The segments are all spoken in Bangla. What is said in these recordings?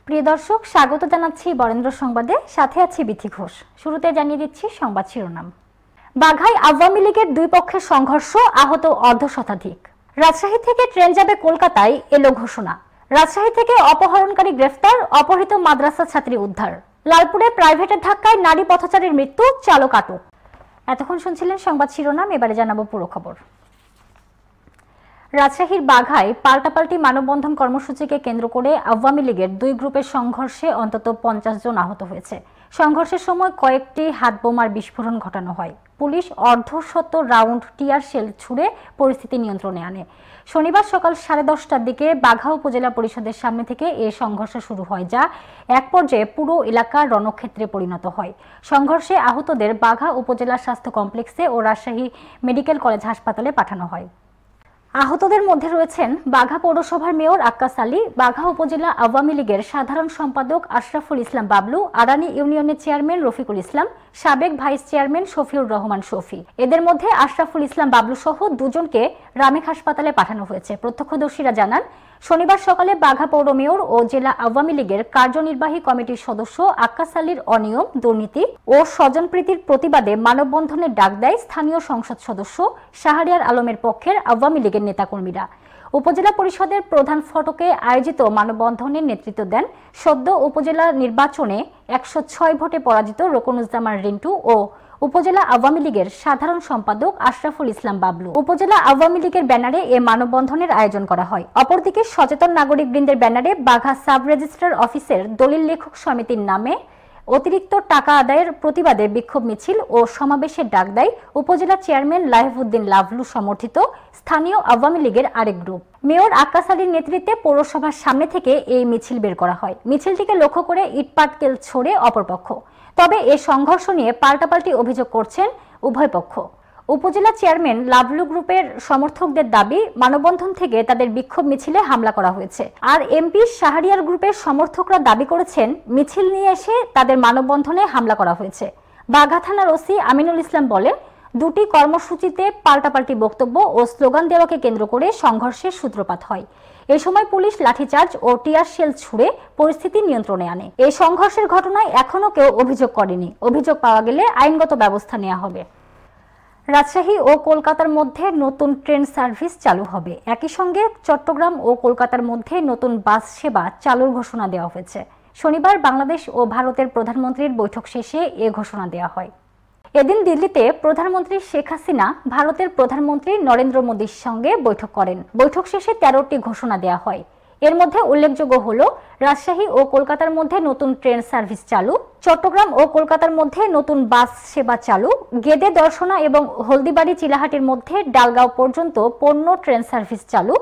প্রিয় দর্শক, স্বাগত জানাচ্ছি বরেন্দ্র সংবাদে, সাথে আছি বিথি ঘোষ। শুরুতে জানিয়ে দিচ্ছি সংবাদ শিরোনাম। বাঘায় আওয়ামী লীগের দুই পক্ষের সংঘর্ষ, আহত অর্ধশতাধিক। রাজশাহী থেকে ট্রেন যাবে কলকাতায়, এলো ঘোষণা। রাজশাহী থেকে অপহরণকারী গ্রেফতার, অপহৃত মাদ্রাসা ছাত্রী উদ্ধার। লালপুরে প্রাইভেটের ধাক্কায় নারী পথচারীর মৃত্যু, চালক আটক। এতক্ষণ শুনছিলেন সংবাদ শিরোনাম, এবারে জানাবো পুরো খবর। রাজশাহীর বাঘায় পাল্টাপাল্টি মানববন্ধন কর্মসূচিকে কেন্দ্র করে আওয়ামী লীগের দুই গ্রুপের সংঘর্ষে অন্তত 50 জন আহত হয়েছে। সংঘর্ষের সময় কয়েকটি হাতবোমার বিস্ফোরণ ঘটানো হয়। পুলিশ অর্ধশত রাউন্ড টিয়ার শেল ছুড়ে পরিস্থিতি নিয়ন্ত্রণে আনে। শনিবার সকাল 10:30টার দিকে বাঘা উপজেলা পরিষদের সামনে থেকে এই সংঘর্ষ শুরু হয়, যা এক পর্যায়ে পুরো এলাকা রণক্ষেত্রে পরিণত হয়। সংঘর্ষে আহতদের বাঘা উপজেলা স্বাস্থ্য কমপ্লেক্সে ও রাজশাহী মেডিকেল কলেজ হাসপাতালে পাঠানো হয়। আহতদের মধ্যে রয়েছেন বাঘা পৌরসভার মেয়র আক্কাস আলী, বাঘা উপজেলা আওয়ামী লীগের সাধারণ সম্পাদক আশরাফুল ইসলাম বাবলু, আদানি ইউনিয়নের চেয়ারম্যান রফিকুল ইসলাম, সাবেক ভাইস চেয়ারম্যান শফিউর রহমান শফি। এদের মধ্যে আশরাফুল ইসলাম বাবলু সহ দুজনকে রামেক হাসপাতালে পাঠানো হয়েছে। প্রত্যক্ষদর্শীরা জানান, শনিবার সকালে বাঘা পৌর মেয়র ও জেলা আওয়ামী লীগের কার্যনির্বাহী কমিটির সদস্য আক্কাস আলীর অনিয়ম, দুর্নীতি ও স্বজনপ্রীতির প্রতিবাদে মানববন্ধনের ডাক দেয় স্থানীয় সংসদ সদস্য শাহরিয়ার আলমের পক্ষের আওয়ামী লীগের নেতাকর্মীরা। উপজেলা পরিষদের প্রধান ফটকে আয়োজিত মানববন্ধনের নেতৃত্ব দেন সদ্য উপজেলা নির্বাচনে 106 ভোটে পরাজিত রোকনুজ্জামান রিন্টু ও উপজেলা আওয়ামী লীগের সাধারণ সম্পাদক আশরাফুল ইসলাম বাবলু। উপজেলা আওয়ামী লীগের ব্যানারে এ মানববন্ধনের আয়োজন করা হয়। অপরদিকে সচেতন নাগরিকবৃন্দের ব্যানারে বাঘা সাব রেজিস্ট্রার অফিসের দলিল লেখক সমিতির নামে অতিরিক্ত টাকা আদায়ের প্রতিবাদে বিক্ষোভ মিছিল ও সমাবেশের ডাক দেয় উপজেলা চেয়ারম্যান লাহিবউদ্দিন লাভলু সমর্থিত স্থানীয় আওয়ামী লীগের আরেক গ্রুপ। মেয়র আক্কাস আলীর নেতৃত্বে পৌরসভার সামনে থেকে এই মিছিল বের করা হয়। মিছিলটিকে লক্ষ্য করে ইটপাটকেল ছোড়ে অপরপক্ষ। তবে এ সংঘর্ষ নিয়ে পাল্টাপাল্টি অভিযোগ করছেন উভয় পক্ষ। উপজেলা চেয়ারম্যান লাভলু গ্রুপের সমর্থকদের দাবি, মানববন্ধন থেকে তাদের বিক্ষোভ মিছিলে হামলা করা হয়েছে। আর এমপি শাহরিয়ার গ্রুপের সমর্থকরা দাবি করেছেন, মিছিল নিয়ে এসে তাদের মানববন্ধনে হামলা করা হয়েছে। বাঘা থানার ওসি আমিনুল ইসলাম বলেন, দুটি কর্মসূচিতে পাল্টাপাল্টি বক্তব্য ও স্লোগান দেওয়াকে কেন্দ্র করে সংঘর্ষের সূত্রপাত হয়। এ সময় পুলিশ লাঠিচার্জ ও টিয়ার শেল ছুড়ে পরিস্থিতি নিয়ন্ত্রণে আনে। এই সংঘর্ষের ঘটনায় এখনো কেউ অভিযোগ করেনি। অভিযোগ পাওয়া গেলে আইনগত ব্যবস্থা নেওয়া হবে। রাজশাহী ও কলকাতার মধ্যে নতুন ট্রেন সার্ভিস চালু হবে। একই সঙ্গে চট্টগ্রাম ও কলকাতার মধ্যে নতুন বাস সেবা চালুর ঘোষণা দেওয়া হয়েছে। শনিবার বাংলাদেশ ও ভারতের প্রধানমন্ত্রীর বৈঠক শেষে এ ঘোষণা দেওয়া হয়। এদিন দিল্লিতে প্রধানমন্ত্রী শেখ হাসিনা ভারতের প্রধানমন্ত্রী নরেন্দ্র মোদীর সঙ্গে বৈঠক করেন। বৈঠক শেষে 13টি ঘোষণা দেওয়া হয়। এর মধ্যে উল্লেখযোগ্য হল, রাজশাহী ও কলকাতার মধ্যে নতুন ট্রেন সার্ভিস চালু, চট্টগ্রাম ও কলকাতার মধ্যে নতুন বাস সেবা চালু, গেদে দর্শনা এবং হলদিবাড়ি চিলাহাটির মধ্যে ডালগাঁও পর্যন্ত পণ্য ট্রেন সার্ভিস চালু,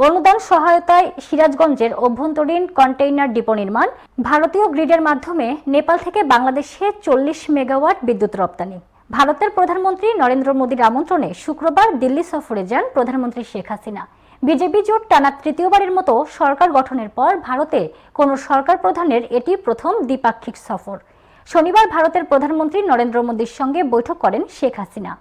অনুদান সহায়তায় সিরাজগঞ্জের অভ্যন্তরীণ কন্টেইনার ডিপো নির্মাণ, ভারতীয় গ্রিডের মাধ্যমে নেপাল থেকে বাংলাদেশে 40 মেগাওয়াট বিদ্যুৎ রপ্তানি। ভারতের প্রধানমন্ত্রী নরেন্দ্র মোদীর আমন্ত্রণে শুক্রবার দিল্লি সফরে যান প্রধানমন্ত্রী শেখ হাসিনা। বিজেপি জোট টানা তৃতীয়বারের মতো সরকার গঠনের পর ভারতে কোনো সরকার প্রধানের এটি প্রথম দ্বিপাক্ষিক সফর। শনিবার ভারতের প্রধানমন্ত্রী নরেন্দ্র মোদীর সঙ্গে বৈঠক করেন শেখ হাসিনা।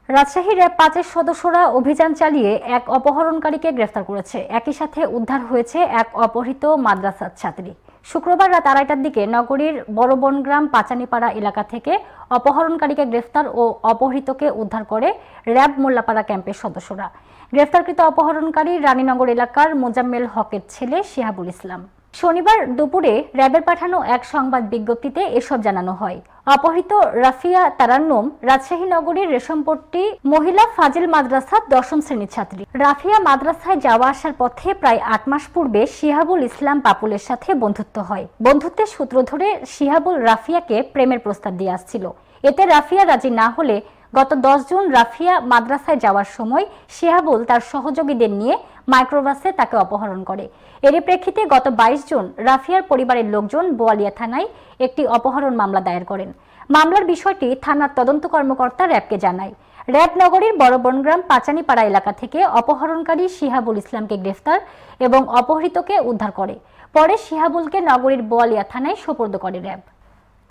রাজশাহী র্যাব 5-এর সদস্যরা অভিযান চালিয়ে এক অপহরণকারীকে গ্রেফতার করেছে। একই সাথে উদ্ধার হয়েছে এক অপহৃত মাদ্রাসা ছাত্রী। শুক্রবার রাত 2:30টার দিকে নগরীর বড়বনগ্রাম পাচানিপাড়া এলাকা থেকে অপহরণকারীকে গ্রেফতার ও অপহৃতকে উদ্ধার করে র্যাব মোল্লাপাড়া ক্যাম্পের সদস্যরা। গ্রেফতারকৃত অপহরণকারী রানীনগর এলাকার মোজাম্মেল হকের ছেলে শিহাবুল ইসলাম। শনিবার দুপুরে র্যাবের পাঠানো এক সংবাদ বিজ্ঞপ্তিতে এসব জানানো হয়। অপহৃত রাফিয়া তারান্নুম রাজশাহী নগরীর রেশমপট্টি মহিলা ফাজিল মাদ্রাসার 10ম শ্রেণীর ছাত্রী। রাফিয়া মাদ্রাসায় যাওয়া আসার পথে প্রায় 8 মাস পূর্বে শিহাবুল ইসলাম পাপুলের সাথে বন্ধুত্ব হয়। বন্ধুত্বের সূত্র ধরে শিহাবুল রাফিয়াকে প্রেমের প্রস্তাব দিয়ে আসছিল। এতে রাফিয়া রাজি না হলে গত 10 জুন রাফিয়া মাদ্রাসায় যাওয়ার সময় শিহাবুল তার সহযোগীদের নিয়ে মাইক্রোবাসে তাকে অপহরণ করে। এরই প্রেক্ষিতে গত 22 জুন রাফিয়ার পরিবারের লোকজন বোয়ালিয়া থানায় একটি অপহরণ মামলা দায়ের করেন। মামলার বিষয়টি থানার তদন্ত কর্মকর্তা র্যাবকে জানায়। র্যাব নগরীর বড়বনগ্রাম পাচানিপাড়া এলাকা থেকে অপহরণকারী শিহাবুল ইসলামকে গ্রেফতার এবং অপহৃতকে উদ্ধার করে। পরে শিহাবুলকে নগরীর বোয়ালিয়া থানায় সোপর্দ করে র্যাব।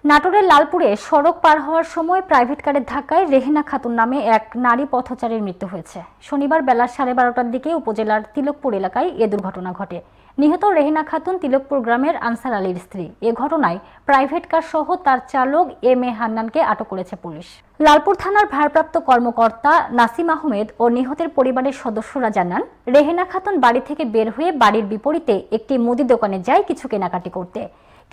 নাটোরের লালপুরে সড়ক পার হওয়ার সময় প্রাইভেট কারের ধাক্কায় রেহেনা খাতুন নামে এক নারী পথচারীর মৃত্যু হয়েছে। শনিবার বেলা 12:30টার দিকে উপজেলার তিলকপুর এলাকায় এ দুর্ঘটনা ঘটে। নিহত রেহেনা খাতুন তিলকপুর গ্রামের আনসার আলীর স্ত্রী। এ ঘটনায় প্রাইভেট কার সহ তার চালক এম এ হান্নানকে আটক করেছে পুলিশ। লালপুর থানার ভারপ্রাপ্ত কর্মকর্তা নাসিম আহমেদ ও নিহতের পরিবারের সদস্যরা জানান, রেহেনা খাতুন বাড়ি থেকে বের হয়ে বাড়ির বিপরীতে একটি মুদি দোকানে যায় কিছু কেনাকাটি করতে।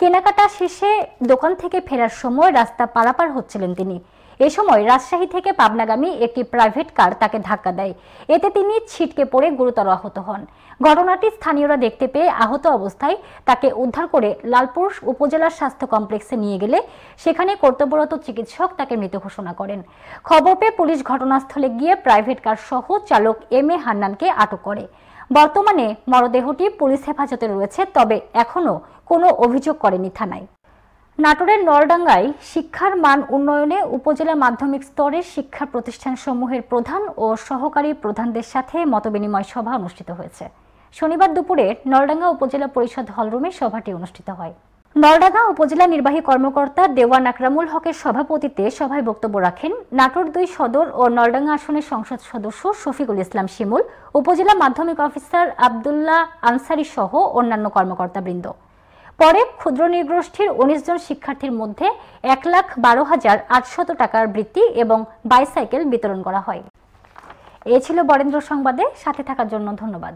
কেনাকাটা শেষে দোকান থেকে ফেরার সময় রাস্তা পারাপার হচ্ছিলেন তিনি। এ সময় রাজশাহী থেকে পাবনাগামী একটি প্রাইভেট কার তাকে ধাক্কা দেয়। এতে তিনি ছিটকে পড়ে গুরুতর আহত হন। ঘটনাটি স্থানীয়রা দেখতে পেয়ে আহত অবস্থায় তাকে উদ্ধার করে লালপুর উপজেলার স্বাস্থ্য কমপ্লেক্সে নিয়ে গেলে সেখানে কর্তব্যরত চিকিৎসক তাকে মৃত ঘোষণা করেন। খবর পেয়ে পুলিশ ঘটনাস্থলে গিয়ে প্রাইভেট কার সহ চালক এম এ হান্নানকে আটক করে। বর্তমানে মরদেহটি পুলিশ হেফাজতে রয়েছে, তবে এখনো কোনো অভিযোগ করেনি থানায়। নাটোরের নলডাঙ্গায় শিক্ষার মান উন্নয়নে উপজেলা মাধ্যমিক স্তরের শিক্ষা প্রতিষ্ঠানসমূহের প্রধান ও সহকারী প্রধানদের সাথে মতবিনিময় সভা অনুষ্ঠিত হয়েছে। শনিবার দুপুরে নলডাঙ্গা উপজেলা পরিষদ হলরুমে সভাটি অনুষ্ঠিত হয়। নলডাঙ্গা উপজেলা নির্বাহী কর্মকর্তা দেওয়ান আকরামুল হকের সভাপতিত্বে সভায় বক্তব্য রাখেন নাটোর 2 সদর ও নলডাঙ্গা আসনের সংসদ সদস্য শফিকুল ইসলাম শিমুল, উপজেলা মাধ্যমিক অফিসার আব্দুল্লাহ আনসারি সহ অন্যান্য কর্মকর্তাবৃন্দ। পরে ক্ষুদ্র নৃগোষ্ঠীর 19 জন শিক্ষার্থীর মধ্যে 1,12,800 টাকার বৃত্তি এবং বাইসাইকেল বিতরণ করা হয়। এ ছিল বরেন্দ্র সংবাদে। সাথে থাকার জন্য ধন্যবাদ।